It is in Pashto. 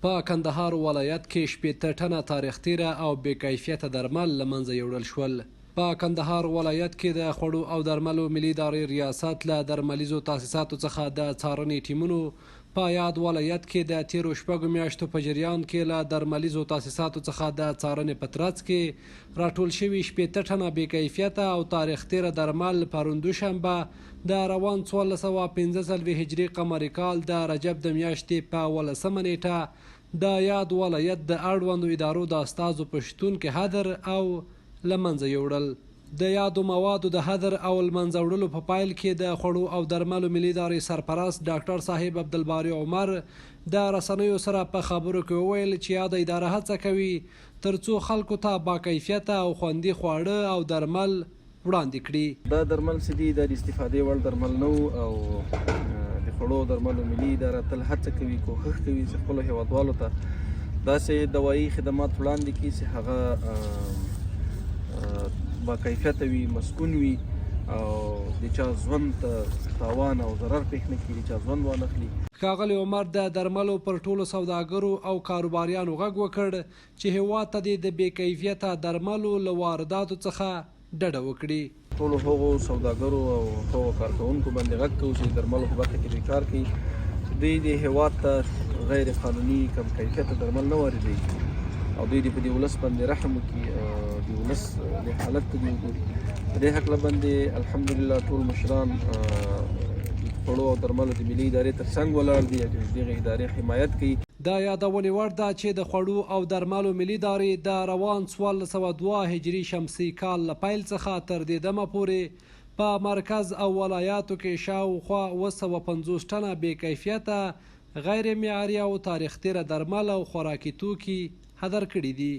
په کندهار ولایت کې 80 ټنه تاریخ تیره او بې کیفیته درمل له منځه یوړل شول. په کندهار ولایت کې د خوړو او درملو ملي ادارې ریاست له درملیزو تاسیساتو څخه د څارنې ټیمونو په یاد ولایت کې د تیرو شپږو میاشتو په جریان کې له درملیزو تاسیساتو څخه د څارنې په ترڅ کې راټول شوي 80 ټنه بې کیفیته او تاریخ تیره درمل پرون دوشنبه د روان 1415 هجري قمري کال د رجب د میاشتې په 18 نیټه د یاد ولایت د اړوندو ادارو د استازو په شتون کې حاضر او له منځه یوړل. د یادو موادو د حاضر او له منځه وړلو په پایل کې د خوړو او درملو ملي ادارې سرپرست ډاکټر صاحب عبدالباري عمر د رسنیو سره په خبرو کې وویل چې یاده اداره هڅه کوي ترڅو خلکو ته با کیفیته او خوندي خواړه او درمل وړاندې کړي. دا درمل چې دي د استفادې وړ درمل نه او د خوړو درملو ملي اداره تل هڅه کوي کوښښ کوي چې خپلو هیوادوالو ته داسې دوایي خدمات وړاندې کړي چې هغه با کیفیته وي، مسکون وي او د چا ژوند ته تاوان او ضرر پېښ نه کړي، د چا ژوند وانخلي. ښاغلي عمر د درملو پر ټولو سوداګرو او کاروباریانو غږ وکړ چې هېواد ته د بې کیفیته درملو له وارداتو څخه ډډه وکړي. ټولو هغو سوداګرو او هغو کارکوونکو باندې غږ کوو چې د درملو په برخه کې دوی کار کوي، دوی د هېواد ته غیر قانوني کم کیفیته درمل نه واردوي او دوی دې په دې ولس باندې رحم وکړي، د ولس د حالت ته دوی وګوري. په دې هکله باندې الحمدلله ټول مشران د خوړو او درملو د ملي ادارې تر څنګ ولاړ دي او د دغې ادارې حمایت کوي. دا یادونې وړ ده چې د خوړو او درملو ملي ادارې د روان 1402 هجري شمسي کال له پیل څخه تر دې دمه پورې په مرکز او ولایاتو کې شاوخوا 250 ټنه بې کیفیته غیر معیاري او تاریخ تیره درمل او خوراکي توکي هدر کړي دي.